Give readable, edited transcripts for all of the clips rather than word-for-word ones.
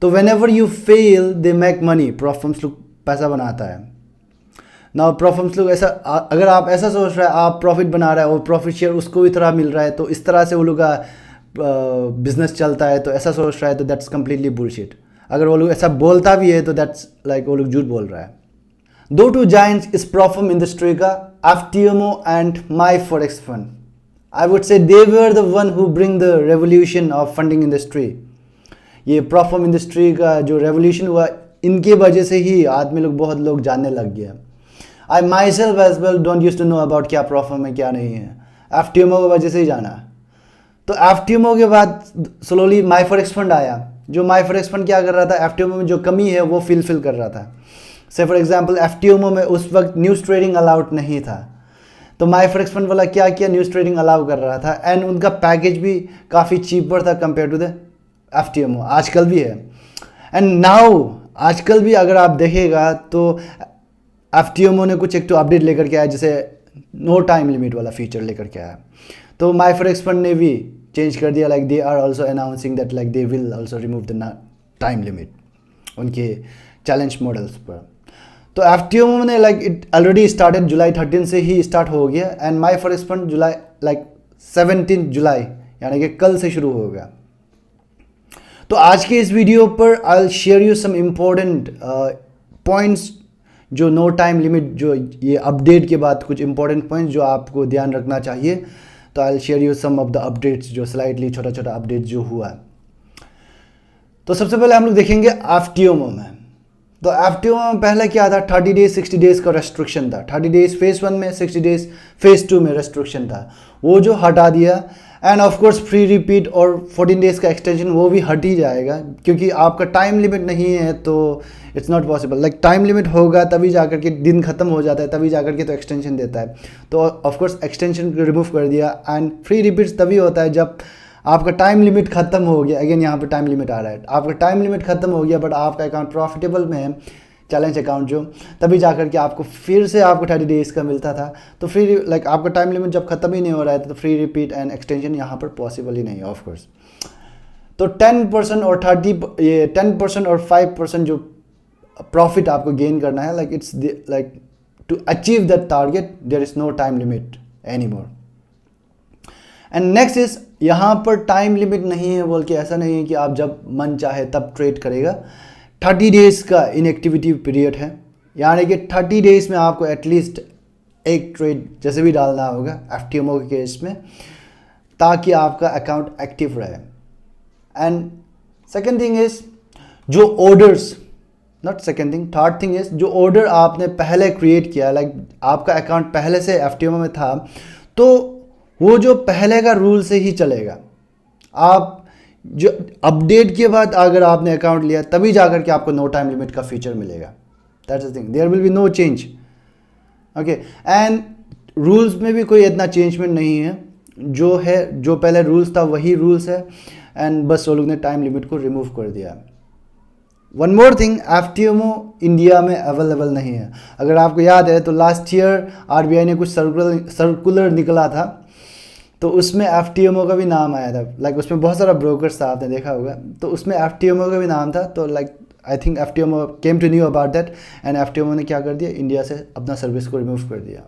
तो whenever you fail they make money, prop firms लोग पैसा बनाता है ना। प्रॉफर्म्स लोग ऐसा, अगर आप ऐसा सोच रहे हैं आप प्रॉफिट बना रहे हैं और प्रॉफिट शेयर उसको भी थोड़ा मिल रहा है तो इस तरह से वो लोग का बिजनेस चलता है, तो ऐसा सोच रहा है तो दैट्स कम्प्लीटली बुलशिट। अगर वो लोग ऐसा बोलता भी है तो दैट्स लाइक वो लोग झूठ बोल रहा है। दो टू जायंट्स इस प्रॉफर्म इंडस्ट्री का, FTMO and my forex fund, I would say they were the one who bring the revolution of funding industry. ये प्रॉफर्म इंडस्ट्री का जो रेवोल्यूशन हुआ इनके वजह से ही आदमी लोग, बहुत लोग जानने लग गया। I myself as well don't use to know about क्या प्रॉफर्म है क्या नहीं है, FTMO की वजह से ही जाना। तो FTMO के बाद स्लोली माई फॉरेक्स फंड आया, जो माई फॉरेक्स फंड क्या कर रहा था, FTMO में जो कमी है वो फिल कर रहा था। से फॉर एग्जांपल FTMO में उस वक्त न्यूज़ ट्रेडिंग अलाउड नहीं था, तो माई फॉरेक्स फंड वाला क्या किया, न्यूज़ ट्रेडिंग अलाउ कर रहा था एंड उनका पैकेज भी काफ़ी चीपर था कंपेयर टू द FTMO, आजकल भी है। एंड नाउ आजकल भी अगर आप देखेगा तो FTMO ने कुछ एक तो अपडेट लेकर के आया, जैसे नो टाइम लिमिट वाला फीचर लेकर के आया। तो माई फॉरेक्स फंड ने भी चेंज कर दिया, like they are also announcing that like they will also remove the time limit उनके चैलेंज मॉडल्स पर। तो FTMO ने like it already started, July 13 से ही स्टार्ट हो गया and my forex fund July like 17 July यानी कि कल से शुरू हो गया। तो आज के इस वीडियो पर I will share you some important points, जो नो टाइम लिमिट, जो ये अपडेट के बाद कुछ इंपॉर्टेंट पॉइंट्स जो आपको ध्यान रखना चाहिए। तो I will share you some of the updates, जो स्लाइटली छोटा छोटा अपडेट जो हुआ है। तो सबसे पहले हम लोग देखेंगे FTMO में। तो FTMO में पहले क्या था, 30 डेज 60 डेज का रेस्ट्रिक्शन था। 30 डेज फेज 1 में, 60 डेज फेज 2 में रेस्ट्रिक्शन था, वो जो हटा दिया। End of course free repeat और 14 डेज का एक्सटेंशन वो भी हट ही जाएगा, क्योंकि आपका टाइम लिमिट नहीं है तो it's not possible. Like time limit होगा तभी जाकर के दिन खत्म हो जाता है, तभी जाकर के तो एक्सटेंशन देता है। तो ऑफ कोर्स एक्सटेंशन रिमूव कर दिया। एंड फ्री रिपीट्स तभी होता है जब आपका टाइम लिमिट खत्म हो गया। अगेन यहाँ पे टाइम लिमिट आ रहा है, आपका टाइम लिमिट खत्म हो गया बट आपका अकाउंट प्रॉफिटेबल में है, चैलेंज अकाउंट जो, तभी जाकर के आपको फिर से आपको 30 डेज का मिलता था। तो फ्री लाइक आपका टाइम लिमिट जब खत्म ही नहीं हो रहा है तो फ्री रिपीट एंड एक्सटेंशन यहाँ पर पॉसिबल ही नहीं है ऑफ कोर्स। तो 10% और 10% और 5% जो प्रॉफिट आपको गेन करना है, like it's like to achieve that target there is no time limit any more. And next is, यहाँ पर टाइम लिमिट नहीं है बोल के ऐसा नहीं है कि आप जब मन चाहे तब ट्रेड करेगा। 30 डेज का इनएक्टिविटी पीरियड है, यानी कि 30 डेज में आपको एटलीस्ट एक ट्रेड जैसे भी डालना होगा FTMO के केस में, ताकि आपका अकाउंट एक्टिव रहे। एंड सेकेंड थिंग इज, जो orders, not second thing, third thing is, जो ऑर्डर आपने पहले क्रिएट किया, लाइक आपका अकाउंट पहले से FTMO में था, तो वो जो पहले का रूल से ही चलेगा। आप जो अपडेट के बाद अगर आपने अकाउंट लिया तभी जाकर के आपको नो टाइम लिमिट का फीचर मिलेगा। That's the thing, there will be no change. Okay, and rules में भी कोई इतना चेंजमेंट नहीं है, जो है जो पहले रूल्स था वही रूल्स है। एंड बस वो लोग ने टाइम लिमिट को रिमूव कर दिया। One more thing, FTMO India में अवेलेबल नहीं है। अगर आपको याद है तो लास्ट ईयर RBI ने कुछ सर्कुलर निकला था, तो उसमें FTMO का भी नाम आया था। लाइक उसमें बहुत सारा ब्रोकर्स था, आपने देखा होगा, तो उसमें FTMO का भी नाम था। तो like I think FTMO came to knew about that and FTMO ने क्या कर दिया, इंडिया से अपना सर्विस को रिमूव कर दिया।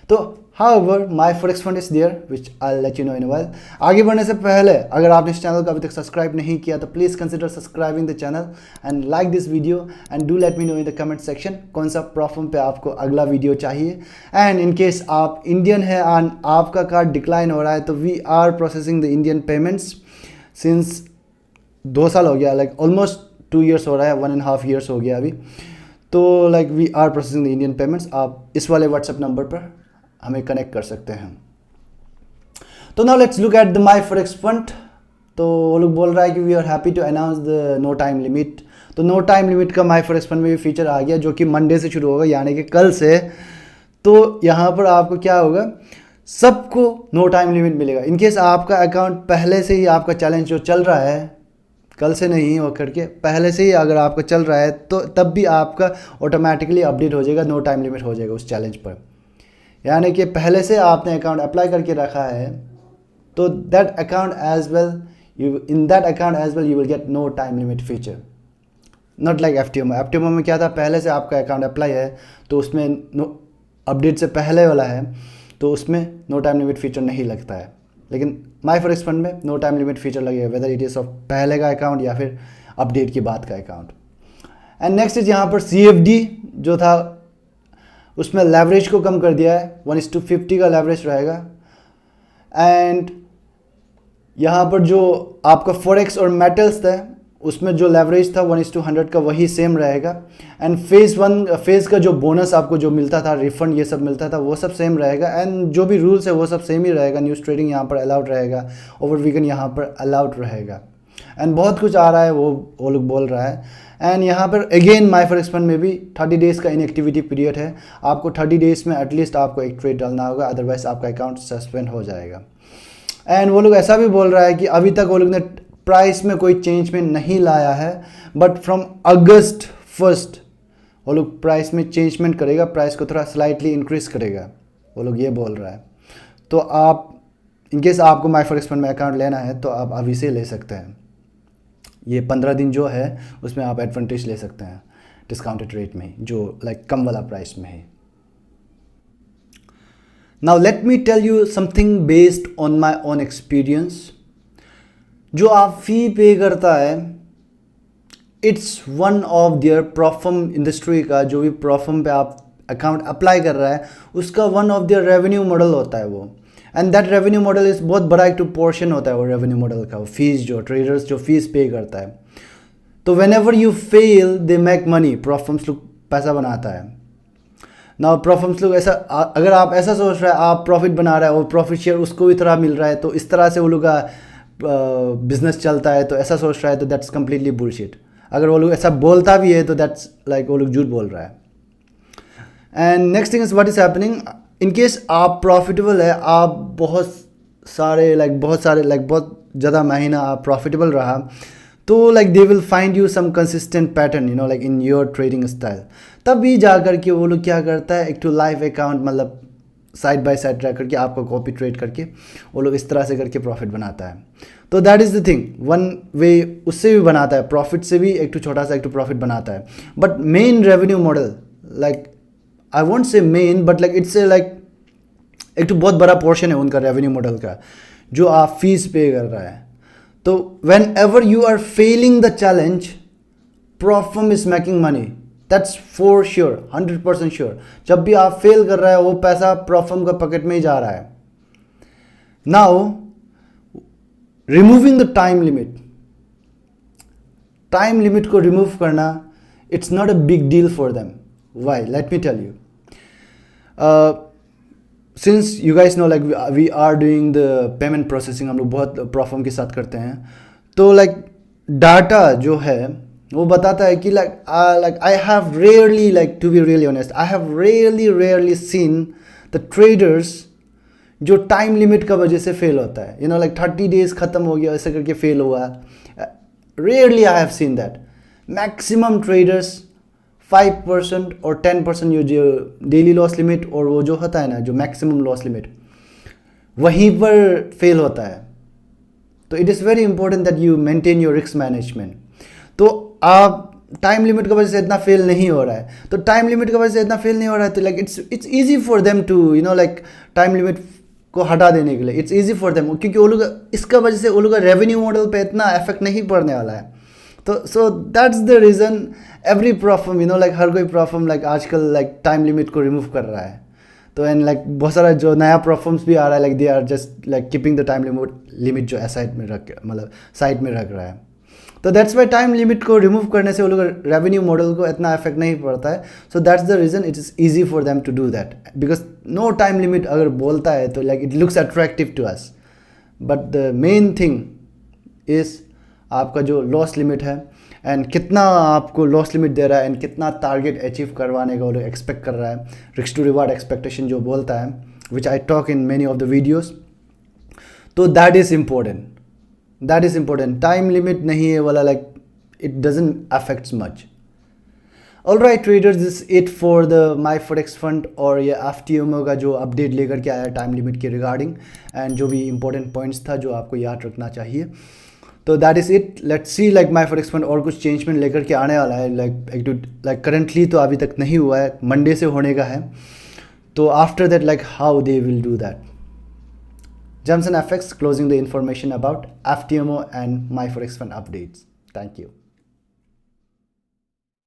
तो however my forex fund is there which I let you know in while. आगे बढ़ने से पहले अगर आपने इस चैनल को अभी तक सब्सक्राइब नहीं किया तो please consider subscribing the channel and like this video and do let me know in the comment section कौन सा प्रॉफर्म पे आपको अगला वीडियो चाहिए। एंड इन केस आप इंडियन है एंड आपका कार्ड डिक्लाइन हो रहा है, तो we are processing the Indian payments since 2 साल हो गया, लाइक ऑलमोस्ट 2 years हो रहा है, 1.5 years हो गया अभी। तो like we are processing the Indian payments. आप इस वाले व्हाट्सएप नंबर पर हमें कनेक्ट कर सकते हैं। तो now let's look at the my forex fund. तो वो लोग बोल रहा है कि we are happy to announce the no time limit. तो नो टाइम लिमिट का माई फॉरेक्स फंड में भी फीचर आ गया, जो कि मंडे से शुरू होगा, यानी कि कल से। तो यहाँ पर आपको क्या होगा, सबको नो टाइम लिमिट मिलेगा। इनकेस आपका अकाउंट पहले से ही, आपका चैलेंज जो चल रहा है, कल से नहीं हो करके पहले से ही अगर आपका चल रहा है, तो तब भी आपका ऑटोमेटिकली अपडेट हो जाएगा, नो टाइम लिमिट हो जाएगा उस चैलेंज पर। यानी कि पहले से आपने अकाउंट अप्लाई करके रखा है, तो that account as well in that account as well you will get no time limit feature, not like FTMO में क्या था, पहले से आपका अकाउंट अप्लाई है तो उसमें अपडेट से पहले वाला है तो उसमें नो टाइम लिमिट फीचर नहीं लगता है, लेकिन माई फॉरेक्स फंड में नो टाइम लिमिट फीचर लगेगा, वेदर इट इज़ ऑफ पहले का अकाउंट या फिर अपडेट के बाद का अकाउंट। एंड नेक्स्ट इज यहाँ पर CFD जो था उसमें लेवरेज को कम कर दिया है, 1:50 का लेवरेज रहेगा। एंड यहाँ पर जो आपका फॉरेक्स और मेटल्स था उसमें जो लेवरेज था 1:100 का वही सेम रहेगा। एंड फेज़ का जो बोनस आपको जो मिलता था, रिफंड ये सब मिलता था, वो सब सेम रहेगा। एंड जो भी रूल्स है वो सब सेम ही रहेगा। न्यूज़ ट्रेडिंग यहाँ पर अलाउड रहेगा, ओवर वीकेंड यहाँ पर अलाउड रहेगा। एंड बहुत कुछ आ रहा है वो लोग बोल रहा है। एंड यहाँ पर अगेन माई फॉरेक्स फंड में भी 30 डेज़ का इनएक्टिविटी पीरियड है। आपको 30 डेज़ में एटलीस्ट आपको एक ट्रेड डालना होगा, अदरवाइज आपका अकाउंट सस्पेंड हो जाएगा। एंड वो लोग ऐसा भी बोल रहा है कि अभी तक वो लोग ने प्राइस में कोई चेंज में नहीं लाया है, बट फ्रॉम अगस्त 1 वो लोग प्राइस में चेंजमेंट करेगा, प्राइस को थोड़ा स्लाइटली इंक्रीज करेगा, वो लोग ये बोल रहा है। तो आप इनकेस आपको माई फॉरेक्स फंड में अकाउंट लेना है तो आप अभी से ले सकते हैं। ये 15 दिन जो है उसमें आप एडवांटेज ले सकते हैं डिस्काउंटेड रेट में, जो लाइक कम वाला प्राइस में है। Now let me tell you something based on my own experience. जो आप फी पे करता है, it's one of their prop firm industry का, जो भी प्रॉफर्म पे आप अकाउंट अप्लाई कर रहा है उसका one of there revenue model होता है वो। एंड दैट रेवेन्यू मॉडल इस बहुत बड़ा एक पोर्शन होता है वो रेवेन्यू मॉडल का, फीस जो ट्रेडर्स जो फीस पे करता है। तो whenever you fail they make money, prop firms लोग पैसा बनाता है। ना प्रॉफर्म्स लोग ऐसा, अगर आप ऐसा सोच रहे हैं आप प्रॉफिट बना रहे हैं और प्रॉफिट शेयर उसको भी थोड़ा मिल रहा है तो इस तरह से वो लोग का बिजनेस चलता है, तो ऐसा सोच रहा है तो दैट्स कम्प्लीटली बुलशिट। अगर वो लोग ऐसा बोलता भी है तो दैट्स लाइक वो लोग झूठ बोल रहा है। And next thing is what is happening, in case आप प्रॉफिटेबल है, आप बहुत ज़्यादा महीना आप प्रॉफिटेबल रहा, तो like they will find you some consistent pattern like in your trading style. तभी जा करके वो लोग क्या करता है, एक तो लाइव अकाउंट मतलब साइड बाय साइड रख करके आपको कॉपी ट्रेड करके वो लोग इस तरह से करके प्रॉफिट बनाता है। तो that is the thing, one way उससे भी बनाता है, प्रॉफिट से भी एक तो छोटा सा एक तो प्रॉफिट बनाता है। But main revenue model, like I won't say main, but like it's like एक तो बहुत बड़ा पोर्शन है उनका रेवेन्यू मॉडल का, जो आप फीस पे कर रहा है। तो whenever you are failing the challenge, prop firm is making money, that's for sure, 100% sure. जब भी आप फेल कर रहा है वो पैसा प्रॉफर्म का पॉकेट में ही जा रहा है। Now removing the time limit को रिमूव करना, it's not a big deal for them. Why? Let me tell you. Since you guys know like we are doing the payment processing, हम लोग बहुत प्रॉफर्म के साथ करते हैं, तो लाइक डाटा जो है वो बताता है कि like I have rarely, like to be really honest, I have rarely seen the traders जो टाइम लिमिट का वजह से फेल होता है, लाइक 30 डेज खत्म हो गया ऐसे करके फेल हुआ। Rarely I have seen that. Maximum traders 5% और 10% जो डेली लॉस लिमिट और वो जो होता है ना जो मैक्सिमम लॉस लिमिट, वहीं पर फेल होता है। तो it is very important that you maintain your risk management. तो आप टाइम लिमिट की वजह से इतना फेल नहीं हो रहा है, तो टाइम लिमिट की वजह से इतना फेल नहीं हो रहा है, तो like it's easy for them to like time limit को हटा देने के लिए इट्स ईजी फॉर देम, क्योंकि वो लोग इसका वजह से वो लोग का रेवेन्यू मॉडल पे इतना इफेक्ट नहीं पड़ने वाला है। तो so that's the reason every prop firm like हर कोई प्रॉफर्म लाइक आजकल लाइक टाइम लिमिट को रिमूव कर रहा है। तो एंड लाइक बहुत सारा जो नया प्रॉफर्म्स भी आ रहा है, like they are just like keeping the time limit जो साइड में रख मतलब साइड में रख रहा है। तो दैट्स वाई टाइम लिमिट को रिमूव करने से वो लोग रेवेन्यू मॉडल को इतना इफेक्ट नहीं पड़ता है। So that's the reason it is easy for them to do that, because no time limit अगर बोलता है तो like it looks attractive to us, but the main thing is आपका जो लॉस लिमिट है एंड कितना आपको लॉस लिमिट दे रहा है एंड कितना टारगेट अचीव करवाने का वो लोग एक्सपेक्ट कर रहा है, रिस्क टू रिवार्ड एक्सपेक्टेशन जो बोलता है, which I talk in many of the videos. तो that is important, time limit नहीं है वाला, like it doesn't affects much. Alright traders, this it for the my forex fund और ये FTMO का जो अपडेट लेकर के आया टाइम लिमिट के रिगार्डिंग, एंड जो भी इंपॉर्टेंट पॉइंट्स था जो आपको याद रखना चाहिए। तो that is it, let's see like my forex fund और कुछ चेंजमेंट लेकर के आने वाला है, लाइक करेंटली तो अभी तक नहीं हुआ है, मंडे से होने का है, तो after that like how they will do that. Gems and FX closing the information about FTMO and my Forex Fund updates. Thank you.